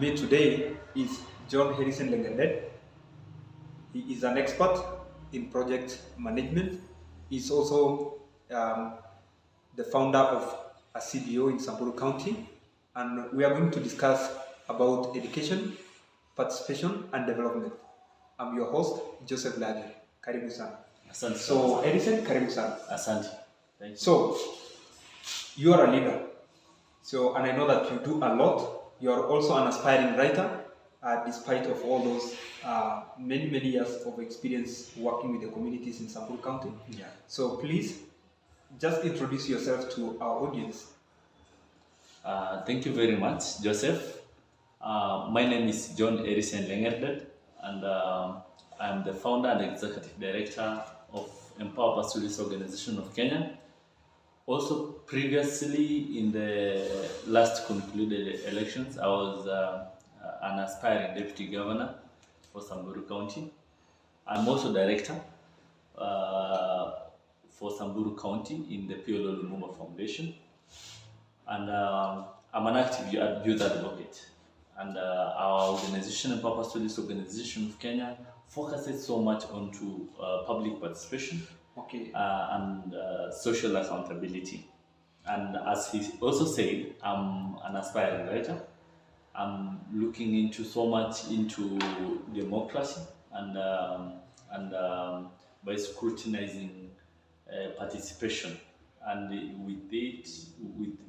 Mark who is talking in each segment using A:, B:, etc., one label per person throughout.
A: me today is John Harrison Lengendet. He is an expert in project management. He's also the founder of a CBO in Samburu County, and we are going to discuss about education, participation, and development. I'm your host, Joseph Lagi. Karibu sana.
B: Asante.
A: So, Edison, karibu sana.
B: Asante. Thank you.
A: So, you are a leader. So, and I know that you do a lot. You are also an aspiring writer, despite of all those many years of experience working with the communities in Samburu County.
B: Yeah.
A: So, please, just introduce yourself to our audience.
B: Thank you very much, Joseph. My name is John Harrison Lengerdet, and I'm the founder and executive director of Empower Pastures Organization of Kenya. Also, previously in the last concluded elections, I was an aspiring deputy governor for Samburu County. I'm also director for Samburu County in the Piolo Lumumba Foundation. And I'm an active youth advocate. And our organization, Empower Pastures Organization of Kenya, focuses so much onto public participation.
A: Okay.
B: And social accountability. And as he also said, I'm an aspiring writer. I'm looking into so much into democracy and by scrutinizing participation. And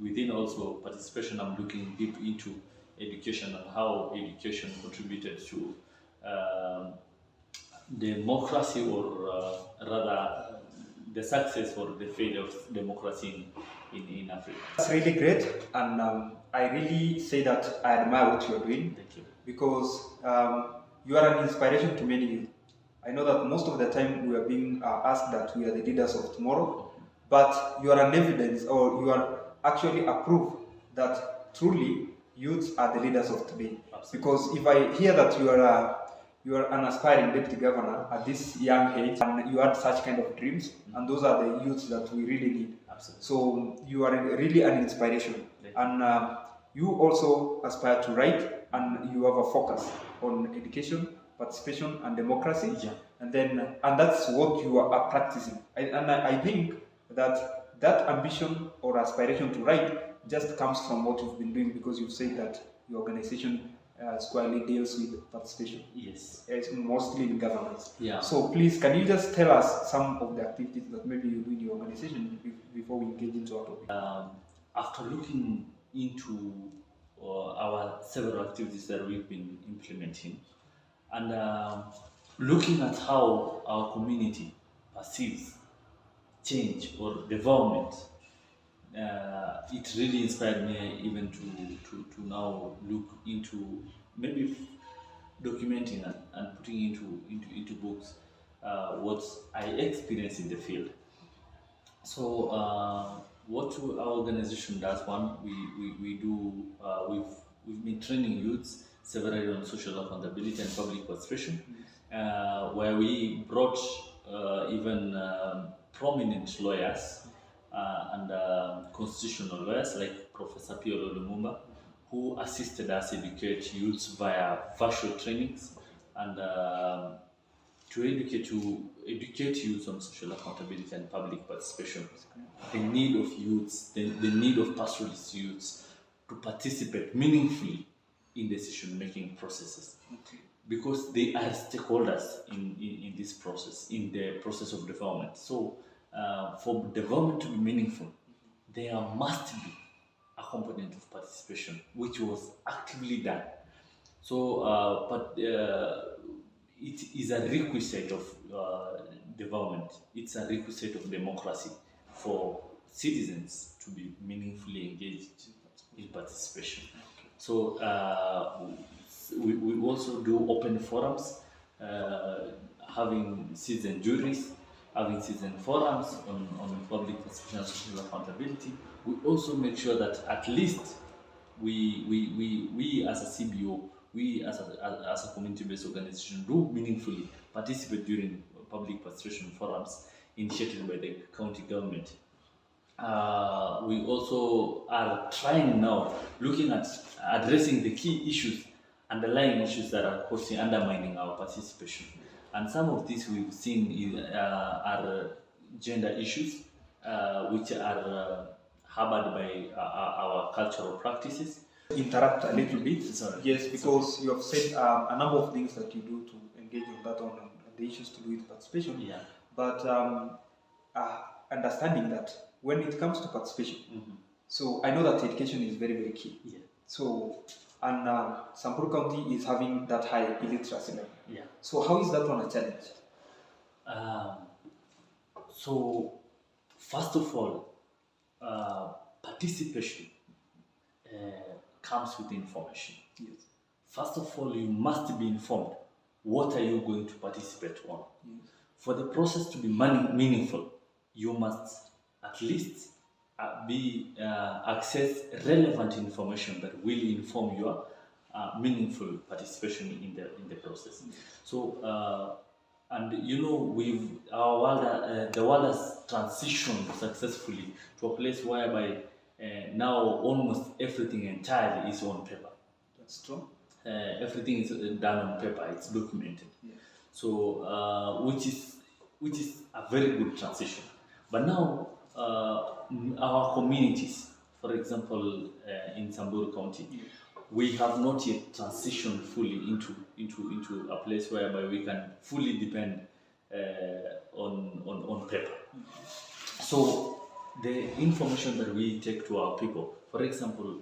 B: within also participation, I'm looking deep into education and how education contributed to democracy, or rather the success or the failure of democracy in Africa.
A: That's really great, and I really say that I admire what you're doing.
B: Thank you.
A: Because you are an inspiration to many youth. I know that most of the time we are being asked that we are the leaders of tomorrow, but you are an evidence, or you are actually a proof that truly youths are the leaders of today.
B: Absolutely.
A: Because if I hear that you are an aspiring deputy governor at this young age, and you had such kind of dreams, and those are the youths that we really need.
B: Absolutely.
A: So you are really an inspiration, and you also aspire to write, and you have a focus on education, participation, and democracy.
B: Yeah.
A: And that's what you are practicing. I think that ambition or aspiration to write just comes from what you've been doing, because you've said that your organization squarely deals with participation.
B: Yes.
A: It's mostly in governance.
B: Yeah.
A: So please, can you just tell us some of the activities that maybe you do in your organization before we engage into our topic?
B: After looking into our several activities that we've been implementing, and looking at how our community perceives change or development, it really inspired me even to now look into maybe documenting and putting into books what I experienced in the field. So what our organization does, one, we do, we've been training youths severally on social accountability and public participation, where we brought even prominent lawyers and constitutional lawyers like Professor Piolo Lumumba, who assisted us educate youths via virtual trainings and to educate youths on social accountability and public participation. The need of youths, the need of pastoralist youths to participate meaningfully in decision-making processes.
A: Okay.
B: Because they are stakeholders in this process, in the process of development. So for development to be meaningful, there must be a component of participation, which was actively done. So, but it is a requisite of development. It's a requisite of democracy for citizens to be meaningfully engaged in participation. So we also do open forums, having citizen juries, having citizen forums on public participation and social accountability. We also make sure that at least we as a CBO, we as a community-based organization do meaningfully participate during public participation forums initiated by the county government. We also are trying now, looking at addressing the key issues underlying issues that are causing undermining our participation. And some of these we've seen are gender issues, which are harbored by our cultural practices.
A: Interrupt a little bit.
B: Sorry.
A: Yes, because you have said a number of things that you do to engage on that on the issues to do with participation.
B: Yeah.
A: But understanding that when it comes to participation, so I know that education is very, very key.
B: Yeah.
A: So, and Samburu County is having that high illiteracy level.
B: Yeah.
A: So how is that one a challenge?
B: So, first of all, participation comes with information.
A: Yes.
B: First of all, you must be informed. What are you going to participate on?
A: Yes.
B: For the process to be meaningful, you must at least access relevant information that will inform your meaningful participation in the process. So, and you know, the world has transitioned successfully to a place whereby now almost everything entirely is on paper.
A: That's true.
B: Everything is done on paper. It's documented.
A: Yeah.
B: So, which is a very good transition. But now, our communities, for example, in Samburu County, we have not yet transitioned fully into a place whereby we can fully depend on paper. So the information that we take to our people, for example,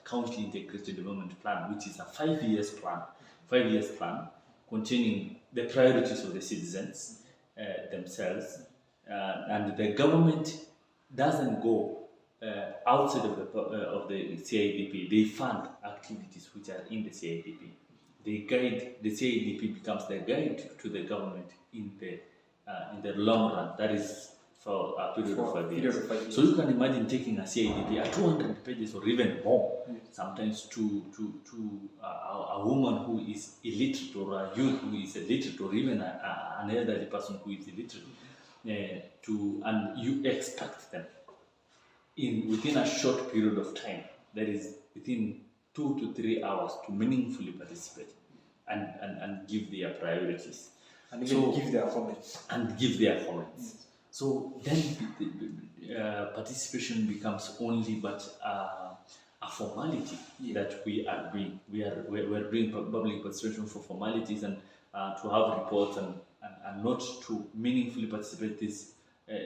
B: County Integrated Development Plan, which is a 5 years plan containing the priorities of the citizens themselves, and the government doesn't go outside of the CIDP. They fund activities which are in the CIDP. The CIDP becomes the guide to the government in the long run. That is for a period of 5 years. So you can imagine taking a CIDP at 200 pages or even more, sometimes to a woman who is illiterate, or a youth who is illiterate, or even an elderly person who is illiterate, and you expect them within a short period of time, that is within 2 to 3 hours, to meaningfully participate and give their priorities.
A: And even give their comments.
B: And give their comments. So then participation becomes only but a formality that we are doing. We're doing public participation for formalities and to have reports and not to meaningfully participate these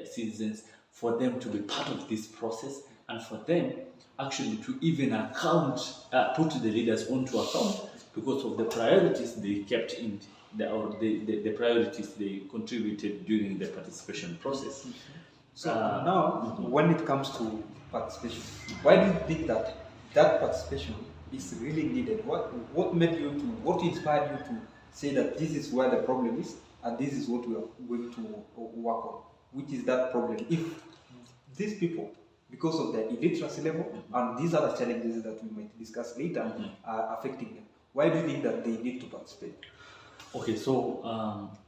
B: citizens, for them to be part of this process, and for them actually to even put the leaders onto account because of the priorities they kept in the priorities they contributed during the participation process.
A: So now, when it comes to participation, why do you think that participation is really needed? What inspired you to say that this is where the problem is and this is what we are going to work on? Which is that problem? If these people, because of their illiteracy level and these other challenges that we might discuss later, are affecting them, why do you think that they need to participate?
B: Okay, so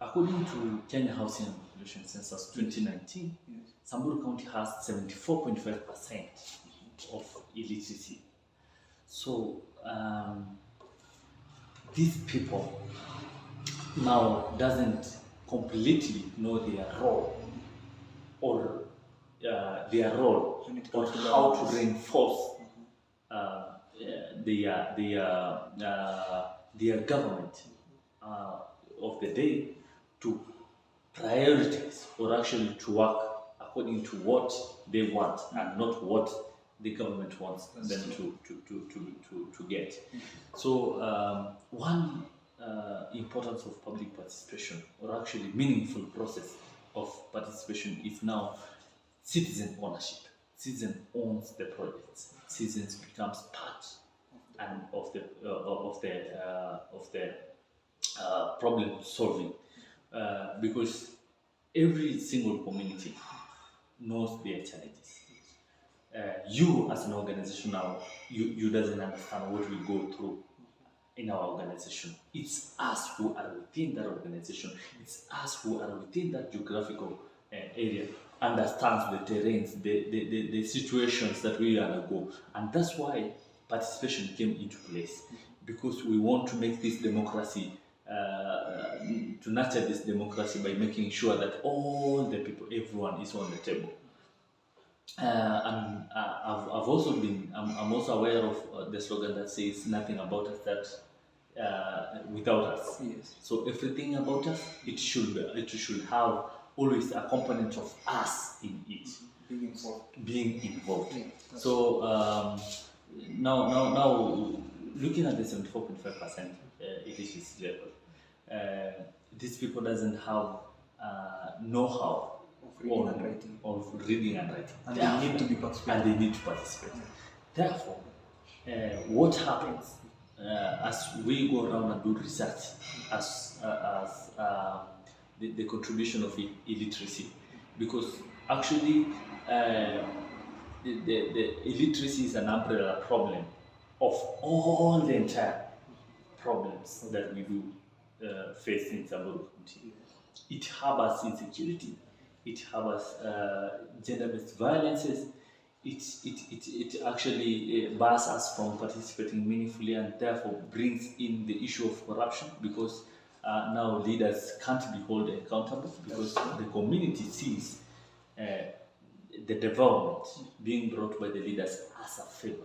B: according to Kenya Housing and Population Census 2019, Samburu County has 74.5% of illiteracy. So these people now doesn't completely know their role or how to reinforce their government of the day to prioritize, or actually to work according to what they want and not what the government wants them to get. So one importance of public participation, or actually meaningful process of participation, is now citizen ownership. Citizen owns the projects. Citizens becomes part and of the problem solving, because every single community knows their challenges. You as an organization now, you doesn't understand what we go through in our organization. It's us who are within that organization. It's us who are within that geographical area, understands the terrains, the situations that we undergo, and that's why participation came into place. because we want to make this democracy, to nurture this democracy by making sure that all the people, everyone is on the table. And I've also been, I'm also aware of the slogan that says nothing about us that without us.
A: Yes.
B: So everything about us, it should have always a component of us in it. Being involved.
A: Yeah,
B: so now looking at the 74.5% illiteracy level, these people doesn't have know-how of reading and writing.
A: And they need to be participating.
B: And they need to participate. Therefore, what happens as we go around and do research as the contribution of illiteracy, because actually the illiteracy is an umbrella problem of all the entire problems that we do face in Samburu County. It harbors insecurity, it harbors gender-based violences, it actually bars us from participating meaningfully, and therefore brings in the issue of corruption, because now leaders can't be held accountable, because the community sees the development being brought by the leaders as a favor.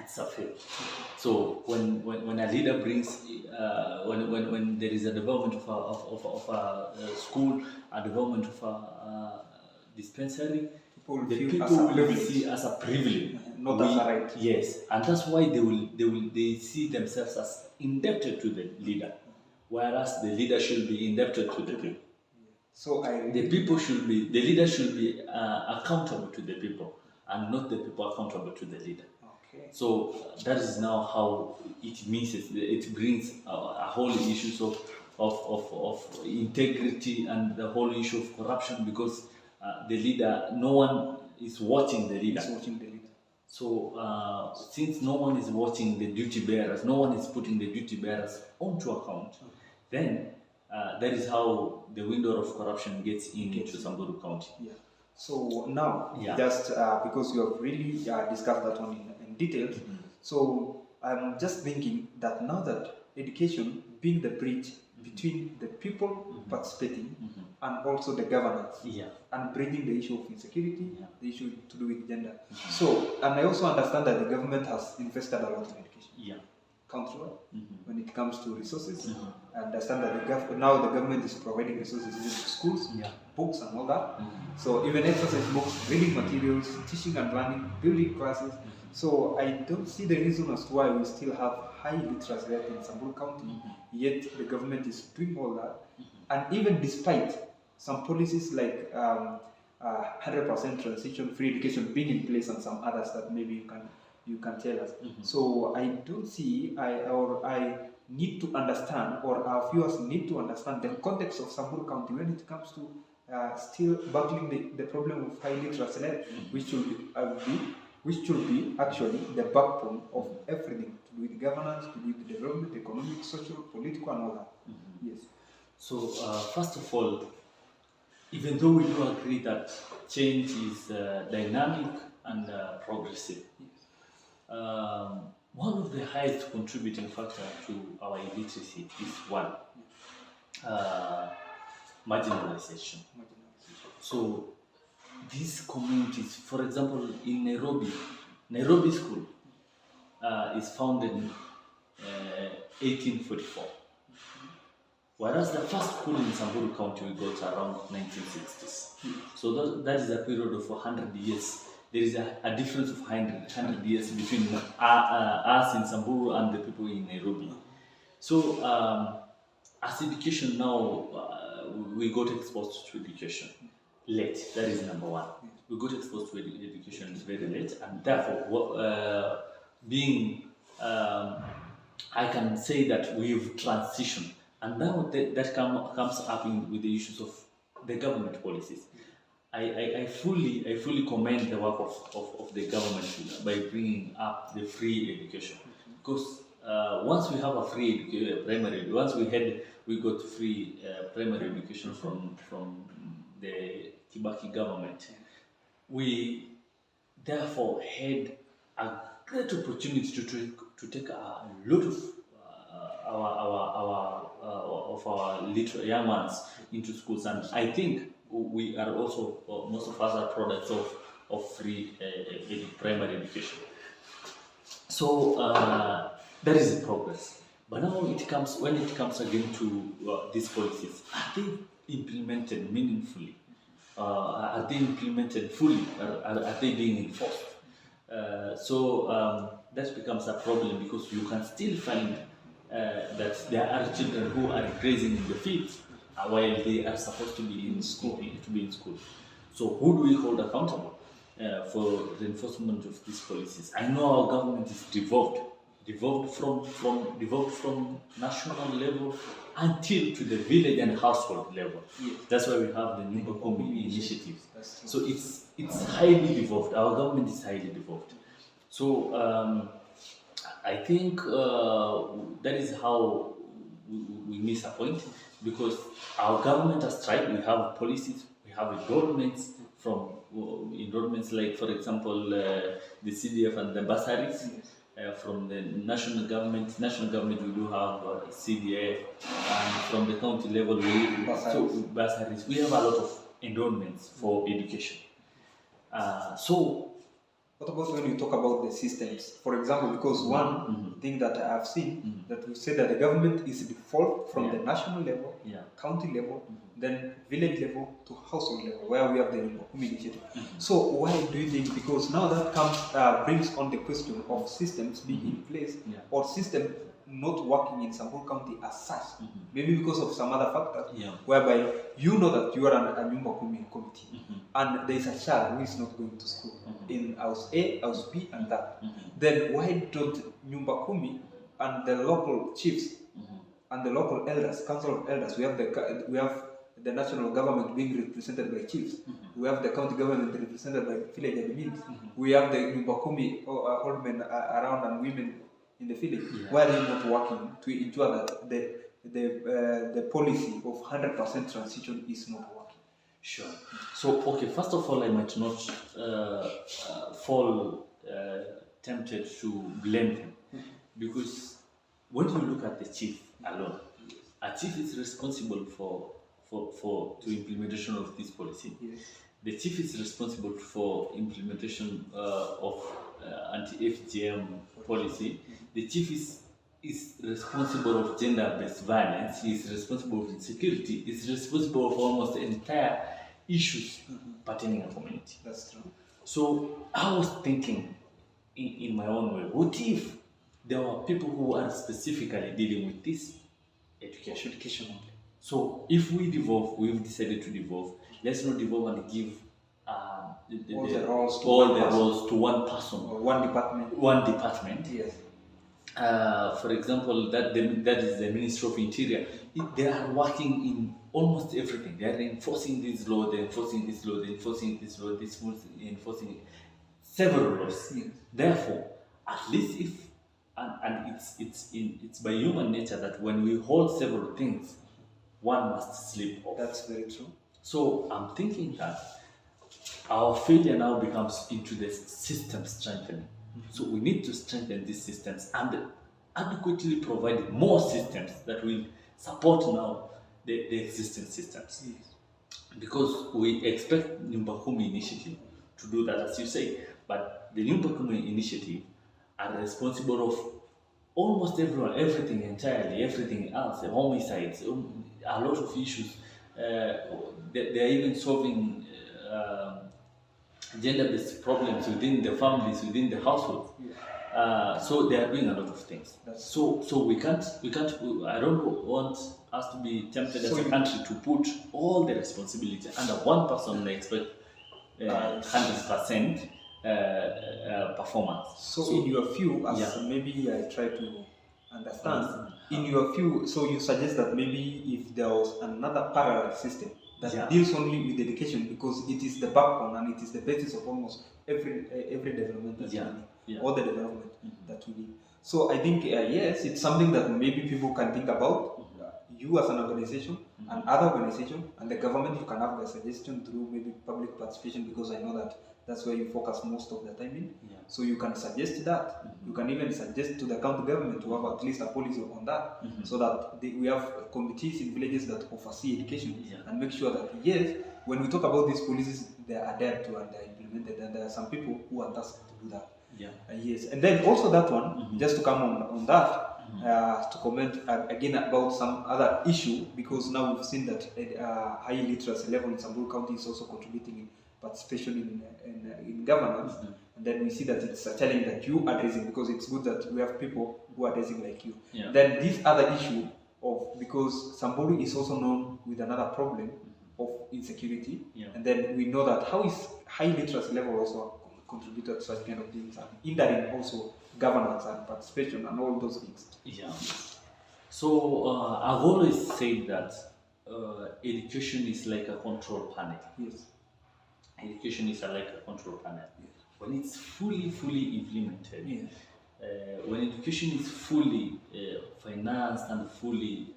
B: It's a favor. So when a leader brings, when there is a development of a school, a development of a dispensary, the people will see as a privilege,
A: not as a right.
B: Yes, and that's why they see themselves as indebted to the leader, whereas the leader should be indebted to the people.
A: So
B: the leader should be accountable to the people, and not the people accountable to the leader.
A: Okay.
B: So that is now how it misses. It brings a whole issues of integrity and the whole issue of corruption, because the leader, no one is watching the leader. So since no one is watching the duty bearers, no one is putting the duty bearers onto account, then that is how the window of corruption gets into Samburu County.
A: Yeah. So now, just because you have really discussed that one in detail, so I'm just thinking that now that education being the bridge between the people participating and also the governance, and bridging the issue of insecurity, the issue to do with gender. So, and I also understand that the government has invested a lot in education. Country-wide, when it comes to resources. I understand that now the government is providing resources to schools, books and all that. So even exercise books, reading materials, teaching and learning, building classes. So I don't see the reason as to why we still have high literacy rate in Samburu County, yet the government is doing all that. And even despite some policies like 100% transition, free education being in place, and some others that maybe you can tell us. So I don't see, I need to understand, or our viewers need to understand the context of Samburu County when it comes to still battling the problem of high literacy rate, which should be actually the backbone of everything to do with governance, to do with development, economic, social, political, and all that. Yes.
B: So first of all, even though we do agree that change is dynamic and progressive, one of the highest contributing factors to our illiteracy is one, marginalization. So these communities, for example, in Nairobi school is founded in 1844, whereas the first school in Samburu County we got around 1960s. So that is a period of 100 years. There is a difference of 100 years between us in Samburu and the people in Nairobi. So as education now, we got exposed to education late. That is number one. We got exposed to education very late, and therefore, I can say that we've transitioned, and now that comes up with the issues of the government policies. I fully commend the work of the government by bringing up the free education, because once we have a free primary, we got free primary education from the Kibaki government, we therefore had a great opportunity to to take a lot of our young ones into schools, and I think we are also most of us are products of free primary education. So that is the progress. But now when it comes again to these policies, are they implemented meaningfully? Are they implemented fully? Are they being enforced? So that becomes a problem, because you can still find that there are children who are grazing in the fields while they are supposed to be in school. So who do we hold accountable for the enforcement of these policies? I know our government is devolved from national level until to the village and household level.
A: Yes.
B: That's why we have the Nyumba Kumi initiatives. So it's highly devolved. Our government is highly devolved. So I think that is how we miss a point, because our government has tried. We have policies, we have enrollments like, for example, the CDF and the bursaries. From the national government, we do have CDF, and from the county level bursaries. We have a lot of enrollments for education.
A: What about when you talk about the systems? For example, because one thing that I have seen, that we say that the government is default from the national level, county level, then village level to household level, where we have the initiative. So why do you think? Because now that brings on the question of systems being in place, or system not working in Samburu County as such, maybe because of some other factors, whereby you know that you are a Nyumba Kumi committee, and there is a child who is not going to school in house A, house B, and that. Then why don't Nyumba Kumi and the local chiefs and the local elders, council of elders, we have the national government being represented by chiefs, we have the county government represented by village admins, we have the Nyumba Kumi old men around and women in the village. Why are they not working to ensure that the policy of 100% transition is not working?
B: Sure. So, okay, first of all, I might not fall tempted to blame him, because when you look at the chief alone, a chief is responsible to implementation of this policy. The chief is responsible for implementation of anti-FGM policy. The chief is responsible of gender-based violence. He is responsible for insecurity. He is responsible for almost the entire issues pertaining a community.
A: That's true.
B: So I was thinking in my own way, what if there were people who are specifically dealing with this education only? So if we've decided to devolve, let's not devolve and give all the roles to one person
A: or one department.
B: Yes. For example, that is the Ministry of Interior. They are working in almost everything. They are enforcing this law, they're enforcing this law, they're enforcing this law, enforcing several laws.
A: Yes.
B: Therefore, at least if it's by human nature that when we hold several things, one must slip off.
A: That's very true.
B: So I'm thinking that our failure now becomes into the system strengthening. So we need to strengthen these systems and adequately provide more systems that will support now the existing systems.
A: Yes.
B: Because we expect Nyumba Kumi initiative to do that, as you say, but the Nyumba Kumi initiative are responsible of almost everything entirely, everything else, the homicides, a lot of issues. They are even solving gender-based problems within the families, within the households. So they are doing a lot of things. So we can't. I don't want us to be tempted as a country to put all the responsibility under one person and expect 100% performance.
A: So in your view, maybe I try to understand, in your view, so you suggest that maybe if there was another parallel system that deals only with education, because it is the backbone and it is the basis of almost every development that we need, all the development that we need. So I think, yes, it's something that maybe people can think about. you as an organization and other organization and the government, you can have a suggestion through maybe public participation, because I know that that's where you focus most of the time in. So you can suggest that. You can even suggest to the county government to have at least a policy on that, so that we have committees in villages that oversee education and make sure that, yes, when we talk about these policies, they are adhered to and they are implemented, and there are some people who are tasked to do that. Yes, and then also that one, just to come on that, to comment again about some other issue, because now we've seen that high literacy level in Samburu County is also contributing in participation in governance, and then we see that it's a challenge that you are raising, because it's good that we have people who are raising like you. Then this other issue of, because Samburu is also known with another problem of insecurity, and then we know that how is high literacy level also contributed to such kind of things, and in that also governance and participation and all those things.
B: So I've always said that education is like a control panel. Education is like a control panel. When it's fully implemented, when education is fully financed and fully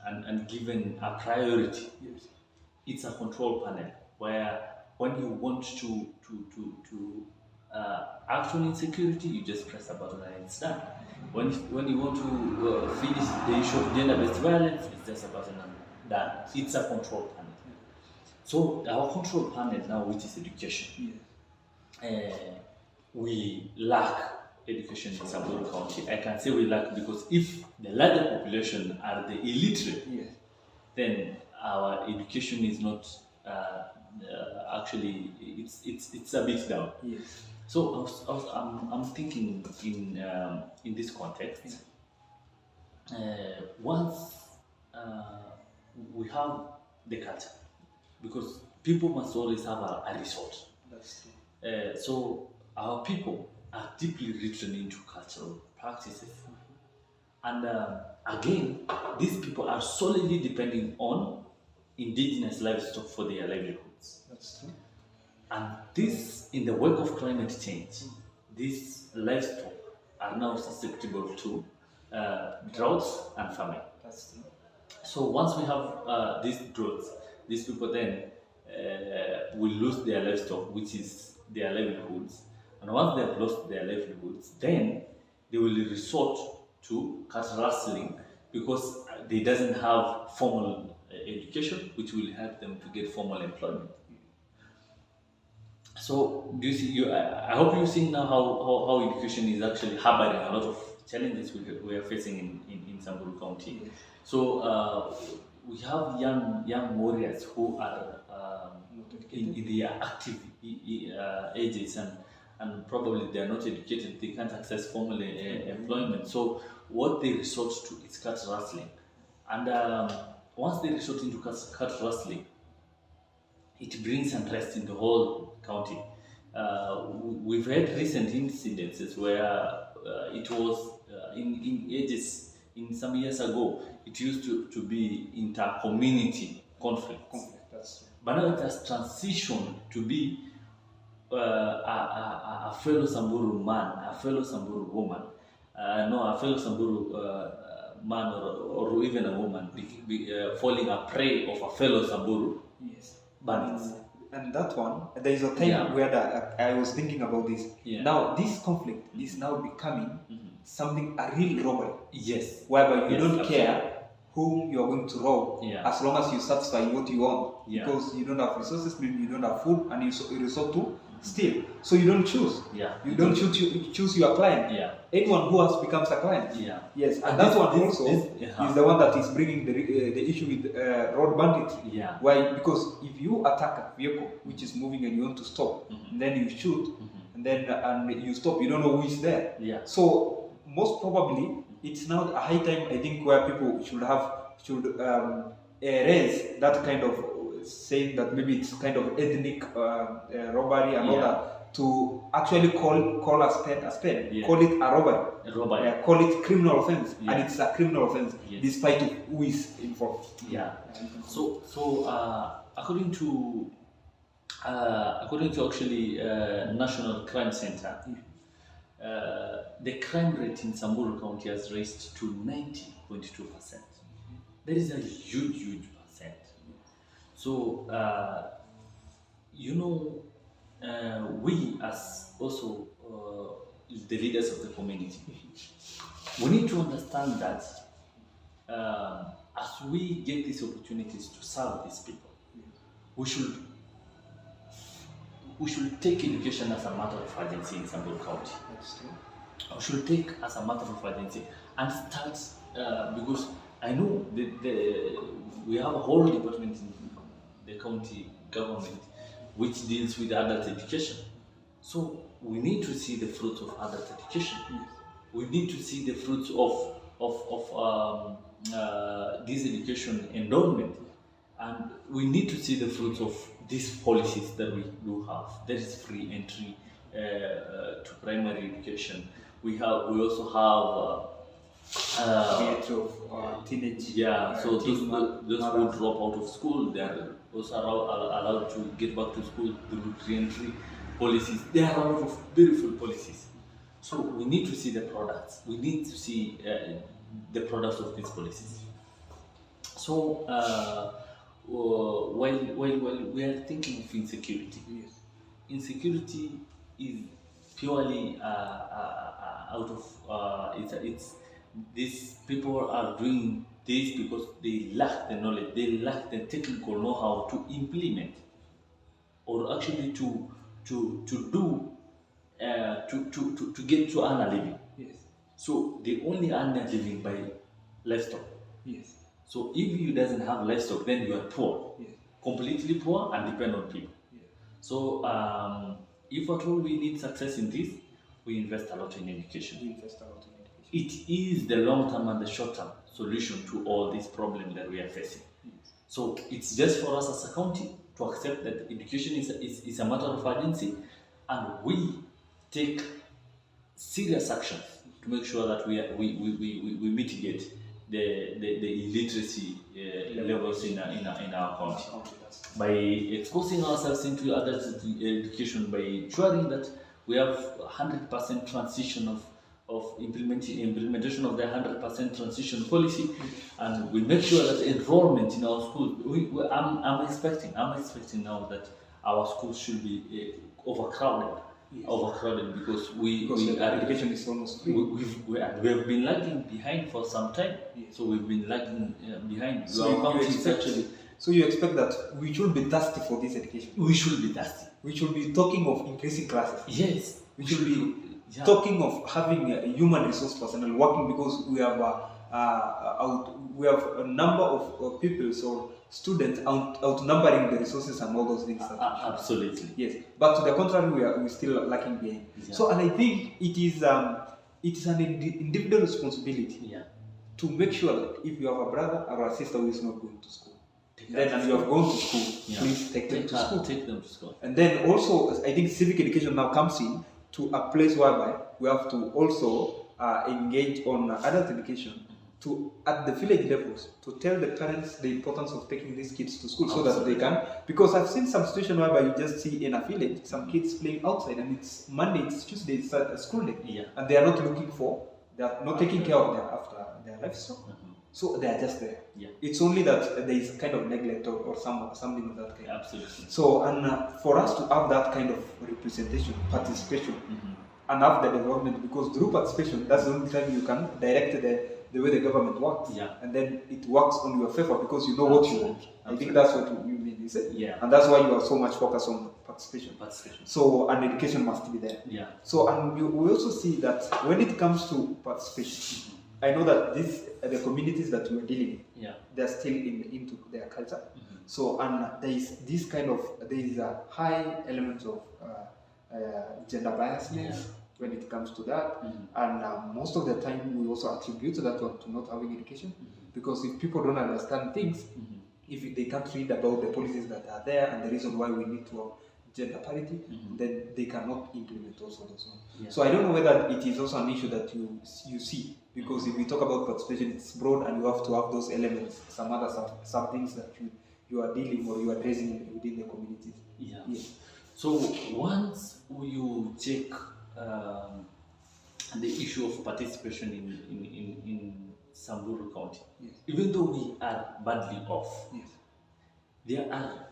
B: and given a priority, it's a control panel where when you want to act on insecurity, you just press a button and it's done. When you want to finish the issue of gender-based violence, it's just a button and done. It's a control panel. So our control panel now, which is education, we lack education in Samburu County. I can say we lack because if the larger population are the illiterate, then our education is not actually it's a bit down. So I'm thinking in this context. Once we have the culture, because people must always have a resource. So our people are deeply written into cultural practices, and again, these people are solely depending on indigenous livestock for their livelihoods. And this, in the wake of climate change, these livestock are now susceptible to droughts and famine. So once we have these droughts, these people then will lose their livestock, which is their livelihoods. And once they have lost their livelihoods, then they will resort to cat rustling, because they doesn't have formal education, which will help them to get formal employment. So do you see? I hope you see now how education is actually harboring a lot of challenges we are facing in Samburu County. So we have young warriors who are in their active ages, and probably they are not educated. They can't access formal employment. So what they resort to is cat rustling, and once they resort into cat rustling, it brings unrest in the whole county. We've had recent incidences where it was in ages, in some years ago, it used to be inter-community conflicts. But now it has transitioned to be a fellow Samburu man, a fellow Samburu woman, a fellow Samburu man or even a woman falling a prey of a fellow Samburu bandits.
A: And that one, there is a time where I was thinking about this. Now this conflict is now becoming something, a real robbery. Whereby you don't care whom you are going to rob, as long as you satisfy what you want. Because you don't have resources, maybe you don't have food, and you resort to steal. So you don't choose. You don't choose your client. Anyone who has becomes a client. Yes, and that one also is the one that is bringing the issue with road banditry. Why? Because if you attack a vehicle which is moving and you want to stop, and then you shoot, and then you stop, you don't know who is there. So most probably it's now a high time, I think, where people should raise that kind of saying that maybe it's kind of ethnic robbery and all that, to actually call a spade, call it a robbery, call it criminal offense, and it's a criminal offense despite of who is involved.
B: So according to actually National Crime Center, the crime rate in Samburu County has raised to 90.2%. there is a huge percent. So, we as also the leaders of the community, we need to understand that as we get these opportunities to serve these people, we should take education as a matter of urgency in Samburu County.
A: That's true.
B: We should take as a matter of urgency and start because I know we have a whole department in the county government which deals with adult education. So we need to see the fruits of adult education.
A: Yes.
B: We need to see the fruits of this education endowment, and we need to see the fruits of these policies that we do have. There is free entry to primary education. We also have
A: The age of teenage.
B: so those
A: teen
B: who
A: mothers.
B: drop out of school, they are also allowed to get back to school through re-entry policies. There are a lot of beautiful policies. So we need to see the products. We need to see the products of these policies. So while we are thinking of insecurity,
A: Yes.
B: insecurity is purely out of it's these people are doing this because they lack the knowledge, they lack the technical know-how to implement or actually to get to earn a living.
A: Yes.
B: So they only earn their living by livestock.
A: Yes.
B: So if you doesn't have livestock, then you are poor,
A: Yes.
B: completely poor and depend on people.
A: Yes.
B: So if at all we need success in this, we invest a lot in education.
A: We invest a lot in education.
B: It is the long-term and the short-term solution to all these problems that we are facing.
A: Yes.
B: So it's just for us as a county to accept that education is a matter of urgency, and we take serious action to make sure that we mitigate the illiteracy levels in our county by exposing ourselves into adult education, by ensuring that we have 100% transition of implementation of the 100% transition policy, and we make sure that enrollment in our schools. I'm expecting now that our schools should be overcrowded.
A: Yes.
B: Overcrowded because
A: education is almost free.
B: we have been lagging behind for some time.
A: Yes.
B: So we've been lagging behind.
A: So you expect that we should be thirsty for this education.
B: We should be thirsty.
A: We should be talking of increasing classes.
B: Yes.
A: We should be talking of having a human resource personnel working, because we have a number of pupils or students outnumbering the resources and all those things.
B: Absolutely.
A: Yes, but to the contrary, we're still lacking behind.
B: Yeah.
A: So, and I think it is an individual responsibility to make sure that if you have a brother or a sister who is not going to school, and you have gone to school, please take them to school.
B: Take them to school.
A: And then also, I think civic education now comes in to a place whereby we have to also engage on adult education at the village levels, to tell the parents the importance of taking these kids to school. Absolutely. So that they can, because I've seen some situation whereby you just see in a village some kids playing outside, and it's Monday, it's Tuesday, it's a school day, and they are not they are not taking care of their livestock. So they are just there. It's only that there is kind of neglect or something of that kind.
B: Absolutely.
A: So, and for us to have that kind of representation, participation, and have the development, because through participation, that's the only time you can direct the way the government works. And then it works on your favor because you know what you want. I think that's what you mean, is it? And that's why you are so much focused on participation. So, and education must be there. So, and we also see that when it comes to participation, I know that the communities that we are dealing with, they're still into their culture. So, and there is a high element of gender biasness when it comes to that. And most of the time we also attribute that one to not having education, because if people don't understand things, if they can't read about the policies that are there and the reason why we need to have gender parity, then they cannot implement also those ones. So I don't know whether it is also an issue that you see, because if we talk about participation, it's broad and you have to have those elements, some things that you are dealing or you are addressing within the communities.
B: So once you check the issue of participation Samburu County,
A: Yes.
B: even though we are badly off,
A: Yes.
B: there are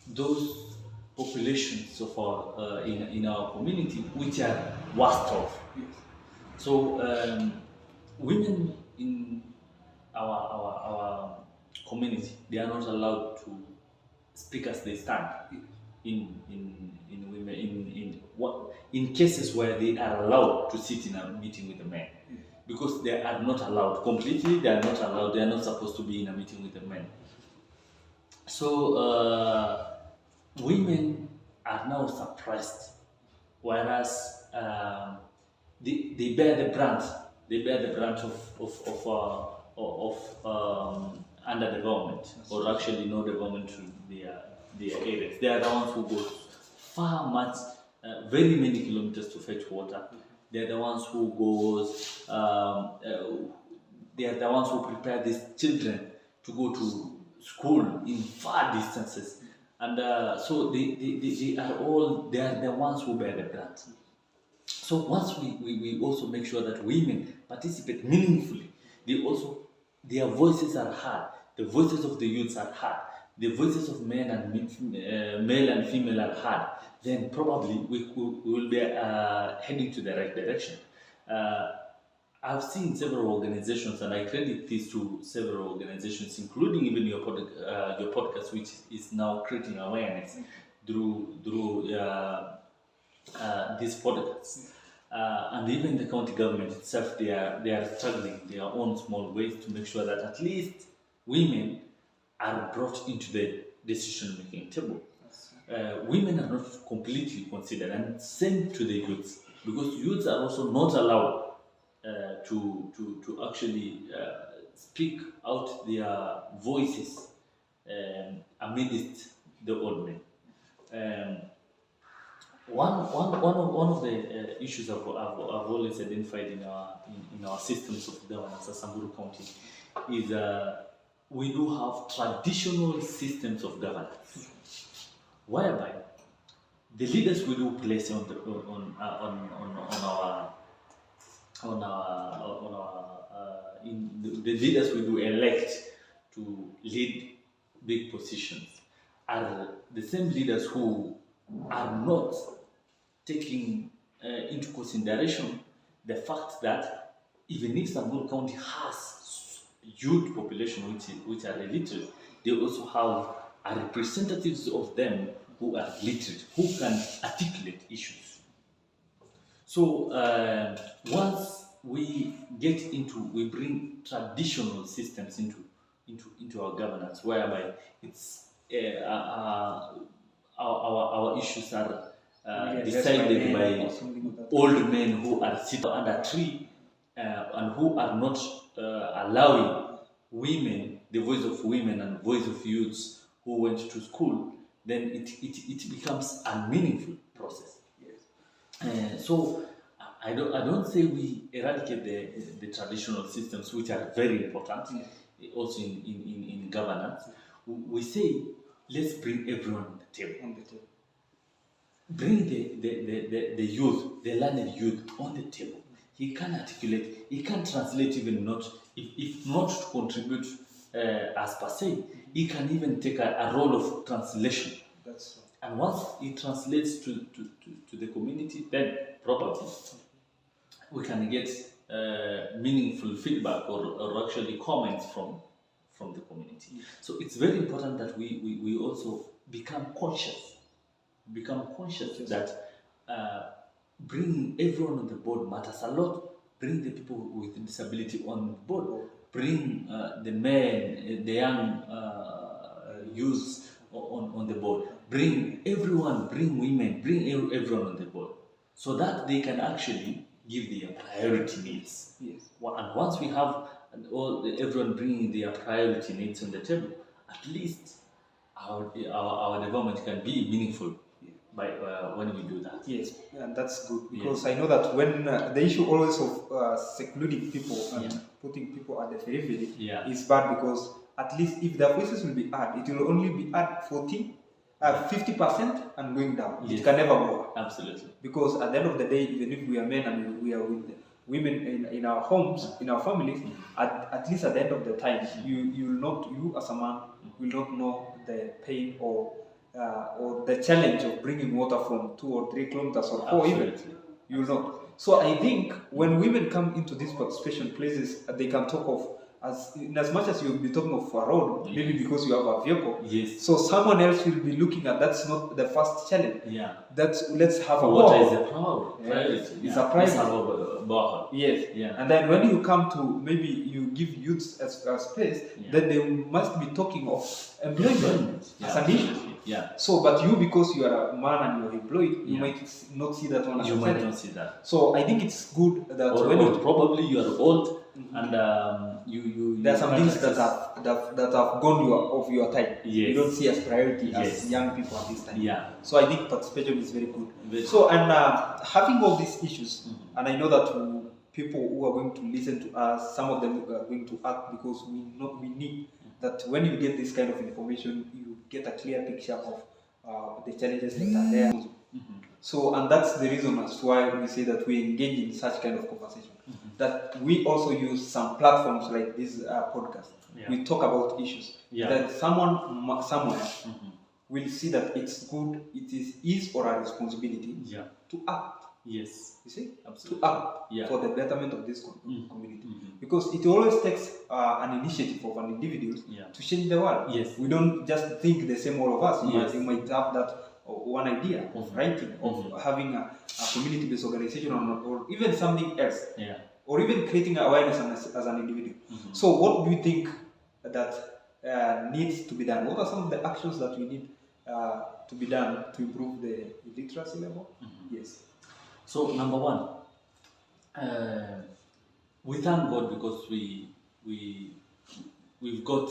B: those populations of our in our community which are worst off.
A: Yes.
B: So women in our community, they are not allowed to speak as they stand in cases where they are allowed to sit in a meeting with the men, because they are not allowed completely. They are not allowed. They are not supposed to be in a meeting with the men. So women are now suppressed, whereas they bear the brunt. They bear the brunt of underdevelopment, or actually no development to their areas. They are the ones who go very many kilometers to fetch water. They are the ones who goes. They are the ones who prepare these children to go to school in far distances, and so they are the ones who bear the brunt. So once we also make sure that women participate meaningfully, their voices are heard, the voices of the youths are heard, the voices of men and male and female are heard, then probably we will be heading to the right direction. I've seen several organizations, and I credit this to several organizations, including even your podcast, which is now creating awareness through these podcasts. And even the county government itself, they are struggling their own small ways to make sure that at least women are brought into the decision-making table. Women are not completely considered, and same to the youths, because youths are also not allowed to actually speak out their voices amidst the old men. One of the issues I've always identified in our systems of governance as Samburu County is we do have traditional systems of governance, whereby the leaders we do place on the leaders we do elect to lead big positions are the same leaders who are not taking into consideration the fact that even if Samburu County has youth population which are illiterate, they also have representatives of them who are literate, who can articulate issues. So once we bring traditional systems into our governance, whereby it's our issues are decided by old men who are sitting under a tree and who are not allowing women, the voice of women and voice of youths who went to school, then it becomes a meaningful process. Yes. So I don't say we eradicate the traditional systems, which are very important, also in governance. We say let's bring everyone on the table. Bring the youth, the learned youth on the table. He can articulate, he can translate, even not, if not to contribute as per se, he can even take a role of translation. That's right. And once he translates to the community, then probably we can get meaningful feedback or actually comments from the community. Yes. So it's very important that we also become conscious yes. that bringing everyone on the board matters a lot. Bring the people with disability on board. Bring the men, the young youths on the board. Bring everyone, bring women, bring everyone on the board, so that they can actually give their priority needs. Yes. And once we have everyone bringing their priority needs on the table, at least our development can be meaningful by when we do that. Yes,
A: and that's good, because I know that when the issue always of secluding people and putting people at the periphery is bad, because at least if the voices will be heard, it will only be heard 50% and going down. Yes. It can never go up.
B: Absolutely.
A: Because at the end of the day, even if we are men and we are women in our homes, in our families, at least at the end of the time, you as a man will not know the pain or the challenge of bringing water from 2 or 3 kilometers or 4 even. You will not. So I think when women come into these participation places, they can talk of as much as you'll be talking of a road, maybe because you have a vehicle.
B: Yes.
A: So someone else will be looking at that's not the first challenge.
B: Yeah.
A: That's let's have a
B: water is a priority.
A: It's a priority. Yes.
B: Yeah.
A: And then when you come to maybe you give youths a space, then they must be talking of employment as an issue.
B: Yeah.
A: So, but you, because you are a man and you're employed, you might not see that one as a challenge.
B: You might not see that.
A: So I think it's good that
B: or probably you are old and
A: there are some things that have gone off your time.
B: Yes.
A: You don't see as priority as young people at this time.
B: Yeah.
A: So I think participation is very good. So and having all these issues, and I know that people who are going to listen to us, some of them are going to act because we need that when you get this kind of information, you get a clear picture of the challenges that are there. So, and that's the reason as to why we say that we engage in such kind of conversation. That we also use some platforms like this podcast. We talk about issues that someone somewhere will see that it's good. It is his or her responsibility to act.
B: Yes.
A: You see,
B: absolutely.
A: To act for the betterment of this community, because it always takes an initiative of an individual to change the world.
B: Yes.
A: We don't just think the same, all of us. You might have that one idea of writing, of having a community-based organization, or even something else, or even creating awareness as an individual. So, what do you think that needs to be done? What are some of the actions that we need to be done to improve the literacy level? Yes.
B: So number one, we thank God because we've got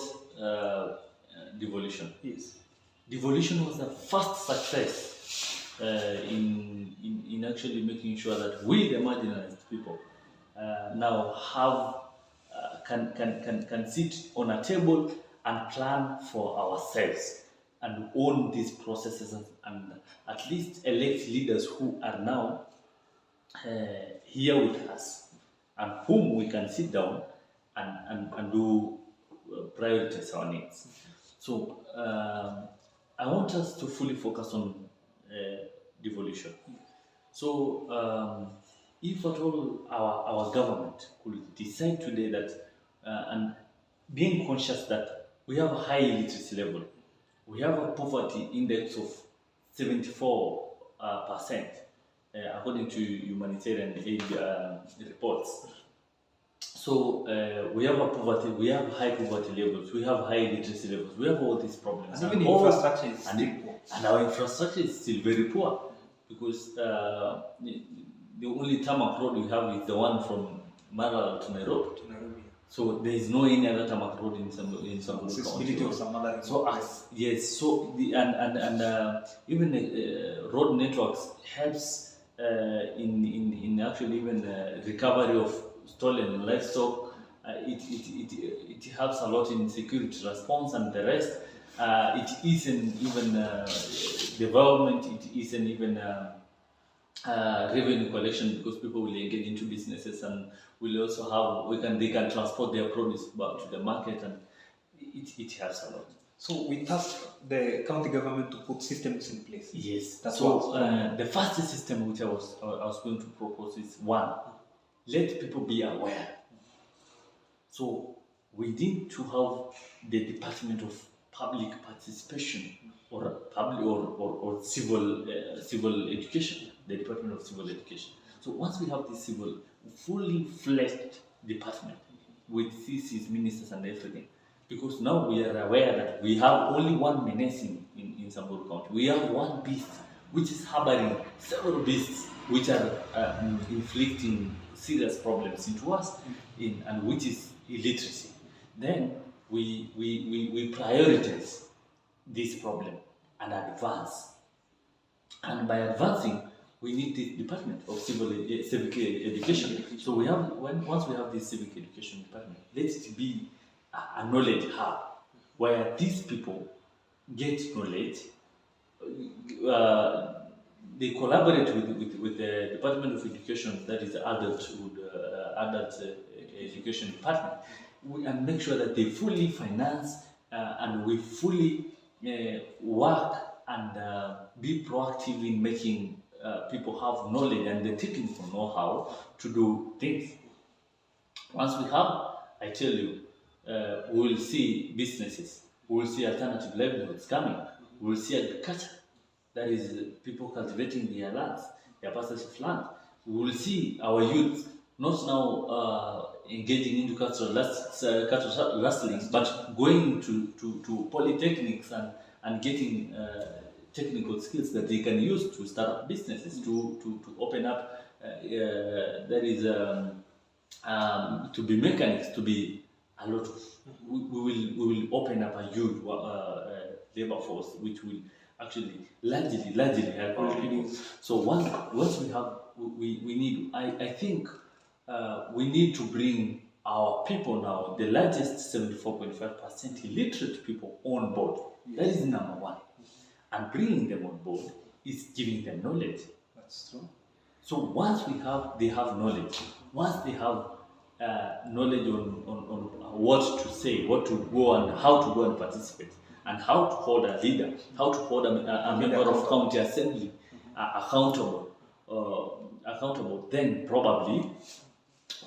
B: devolution.
A: Yes.
B: Devolution was the first success in actually making sure that we, the marginalized people, now have can sit on a table and plan for ourselves and own these processes and at least elect leaders who are now here with us and whom we can sit down and do prioritize our needs. So I want us to fully focus on devolution. So if at all our government could decide today that and being conscious that we have a high literacy level, we have a poverty index of 74%. According to humanitarian aid reports. So we have a poverty, we have high poverty levels, we have high literacy levels, we have all these problems.
A: And even infrastructure is still poor.
B: And our infrastructure is still very poor because the only tarmac road we have is the one from Mara to Nairobi. So there is no any other tarmac road in some
A: accessibility of some other.
B: So yes, so the even road networks helps in actually even recovery of stolen livestock. It helps a lot in security response and the rest. It isn't even development. It isn't even revenue collection because people will engage into businesses and will also have they can transport their produce back to the market, and it helps a lot.
A: So we task the county government to put systems in place.
B: Yes.
A: That's
B: so the first system which I was going to propose is one, let people be aware. So we need to have the Department of Public Participation or public or civil education, the Department of Civil Education. So once we have this fully fledged department with CCs, ministers, and everything. Because now we are aware that we have only one menace in Samburu County. We have one beast which is harboring several beasts which are inflicting serious problems into us, and which is illiteracy. Then we prioritize this problem and advance. And by advancing, we need the Department of Civic Education. So once we have this civic education department, let it be a knowledge hub where these people get knowledge. They collaborate with the Department of Education, that is adulthood adult education department, and make sure that they fully finance and we fully work and be proactive in making people have knowledge and the technical know-how to do things. Once we have, I tell you, we will see businesses, we will see alternative livelihoods coming, we will see agriculture, that is people cultivating their lands, their parcels of land. We will see our youth not now engaging into cattle rustling, but going to polytechnics and getting technical skills that they can use to start up businesses, to open up, that is to be mechanics, to be a lot of, we will open up a huge labor force which will actually largely help our people. So once we have, we need, I think we need to bring our people now, the largest 74.5% illiterate people on board. That is number one. And bringing them on board is giving them knowledge.
A: That's true.
B: So once they have knowledge, once they have knowledge on what to say, what to go and how to go and participate, and how to hold a leader, how to hold a member of county assembly accountable, then probably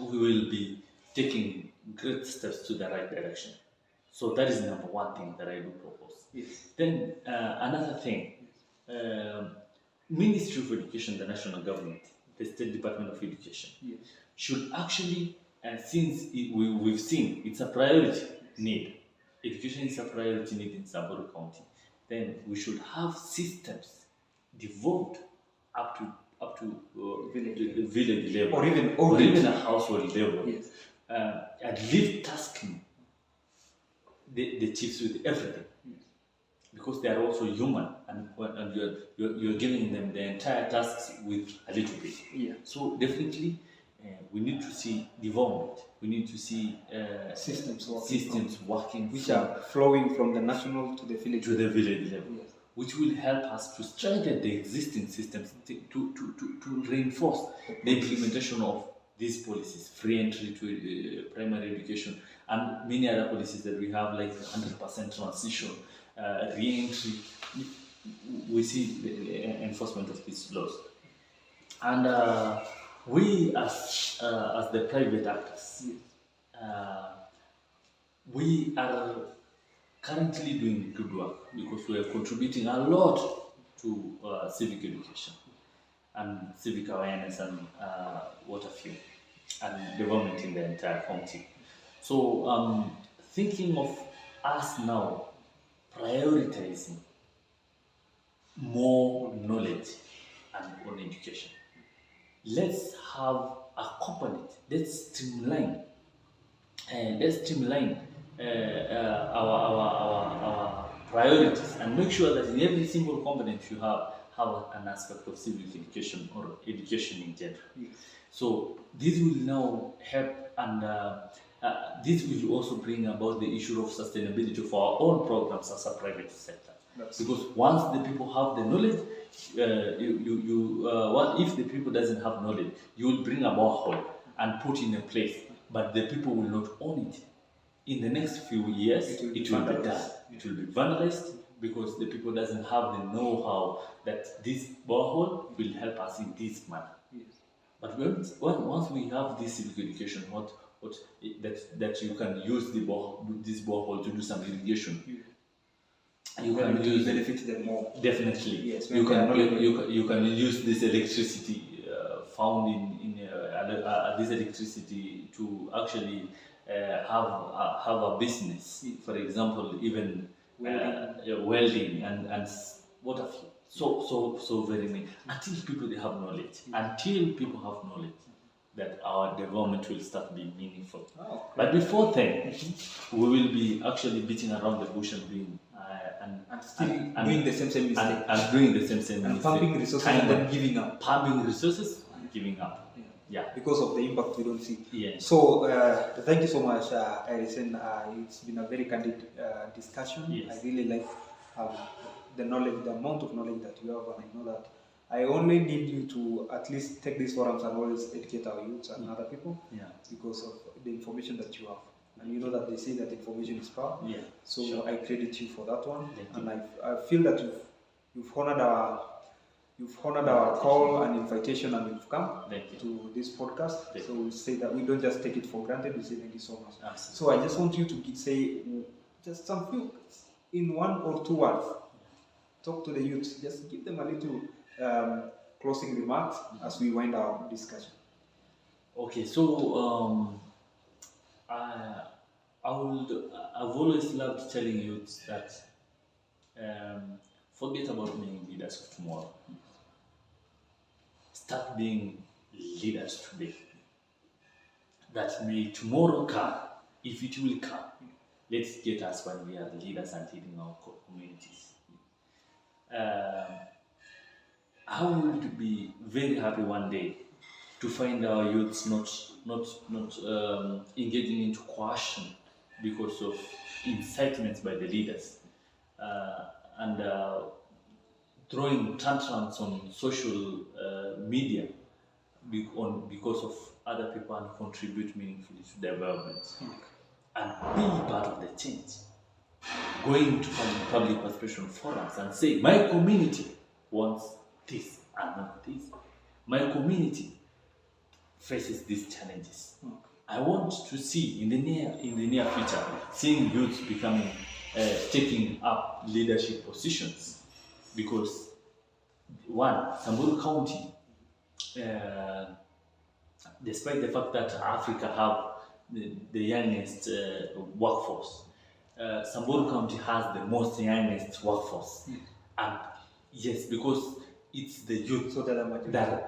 B: we will be taking great steps to the right direction. So that is number one thing that I do propose.
A: Yes.
B: Then another thing, Ministry of Education, the national government, the State Department of Education,
A: yes,
B: should actually, since we've seen it's a priority need, education is a priority need in Samburu County, then we should have systems devoted up to village level,
A: or
B: even a household level,
A: yes,
B: and leave tasking the chiefs with everything,
A: yes,
B: because they are also human, and you're giving them the entire tasks with a little bit.
A: yeah.
B: So definitely we need to see development. We need to see
A: systems
B: working
A: which are flowing from the national to the village
B: level,
A: yes,
B: which will help us to strengthen the existing systems to reinforce the implementation of these policies, free entry to primary education, and many other policies that we have, like 100% transition, re-entry. We see the enforcement of these laws, and we as the private actors, we are currently doing good work because we are contributing a lot to civic education and civic awareness and what have you, and development in the entire county. So thinking of us now prioritizing more knowledge and on education. Let's have a component. Let's streamline our priorities and make sure that in every single component you have an aspect of civic education or education in general.
A: yes.
B: So this will now help, and this will also bring about the issue of sustainability for our own programs as a private sector. Because once the people have the knowledge, if the people doesn't have knowledge, you will bring a borehole and put in a place, but the people will not own it. In the next few years, it will be done. It will be vandalized because the people doesn't have the know-how that this borehole will help us in this manner.
A: Yes.
B: But once we have this civic education, that you can use this borehole to do some irrigation.
A: Yes.
B: You can use
A: benefit them more.
B: Definitely.
A: Yes.
B: You can use this electricity found in this electricity to actually have a business. For example, even welding and what have you. So very many. Until people they have knowledge. Until people have knowledge, that our development will start being meaningful.
A: Oh, okay.
B: But before then, we will be actually beating around the bush and doing
A: doing the same mistake.
B: And doing the same mistake.
A: Pumping resources and then giving up.
B: Pumping resources and giving up. Yeah.
A: Because of the impact we don't see.
B: Yeah.
A: So thank you so much, Harrison. It's been a very candid discussion.
B: Yes.
A: I really like the knowledge, the amount of knowledge that you have, and I know that I only need you to at least take these forums and always educate our youths and other people because of the information that you have. And you know that they say that information is power. So I credit you for that one. And I feel that you've honored our call and invitation, and you've come to this podcast. So we say that we don't just take it for granted. We say thank you so much. So I just want you to say just some few, in 1 or 2 words, talk to the youth. Just give them a little closing remarks as we wind our discussion.
B: Okay, so I've always loved telling youth that forget about being leaders of tomorrow. Start being leaders today. That may tomorrow come, if it will come. Let's get us when we are leaders and leading our communities. I would be very happy one day to find our youths not engaging into coercion because of incitements by the leaders and throwing tantrums on social media because of other people and contribute meaningfully to development and be part of the change. Going to public participation forums and say, my community wants this and not this. My community faces these challenges. I want to see in the near future, seeing youth becoming taking up leadership positions, because one, Samburu County, despite the fact that Africa have the youngest workforce, Samburu County has the most youngest workforce, and yes, because it's the youth that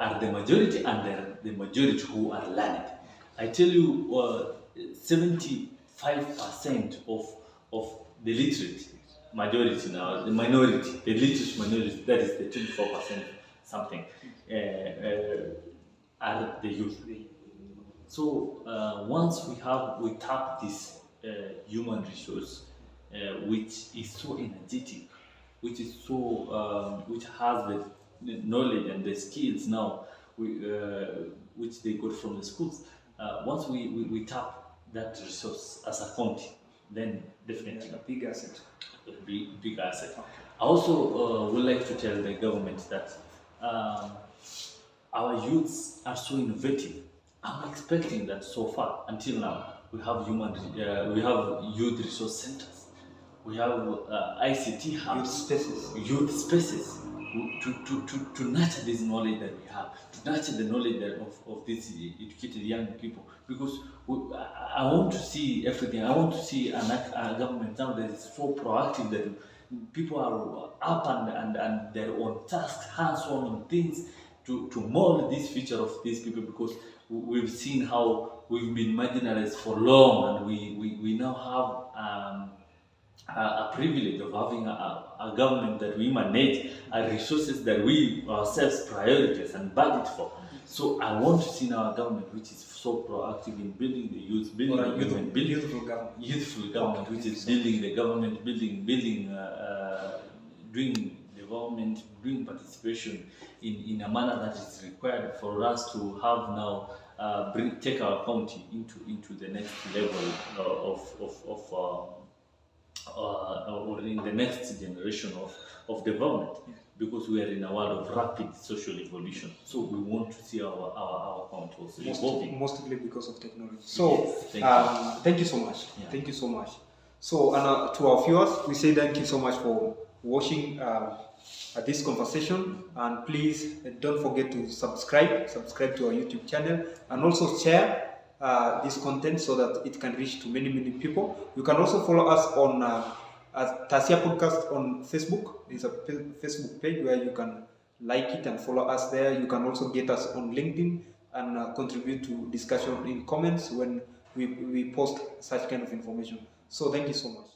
B: are the majority, and they're the majority who are learned. I tell you, 75% of the literate majority now, the minority, the literate minority, that is the 24% something, are the youth. So once we tap this human resource, which is so energetic, which is so, which has the knowledge and the skills now, which they got from the schools. Once we tap that resource as a county, then definitely
A: a big asset.
B: Big asset. Okay. I also would like to tell the government that our youths are so innovative. I'm expecting that so far, until now, we have youth resource centers, we have ICT hubs, youth spaces to nurture this knowledge that we have, to nurture the knowledge of these educated young people. Because I want to see everything. I want to see a government now that is so proactive, that people are up and they're on task, hands-on on things to mold this future of these people, because we've seen how we've been marginalized for long, and we now have a privilege of having a government that we manage, resources that we ourselves prioritize and budget for. So I want to see now a government which is so proactive in building the youth, building the government, building youthful government, which is building the government, doing development, doing participation in a manner that is required for us to have now take our county into the next level or in the next generation of development, because we are in a world of rapid social evolution. So we want to see our county also evolving.
A: Mostly because of technology. So yes, thank you so much. Yeah. Thank you so much. So to our viewers, we say thank you so much for watching this conversation, and please don't forget to subscribe to our YouTube channel, and also share this content so that it can reach to many people. You can also follow us on Tasia Podcast on Facebook. There's a Facebook page where you can like it and follow us there. You can also get us on LinkedIn and contribute to discussion in comments when we post such kind of information. So thank you so much.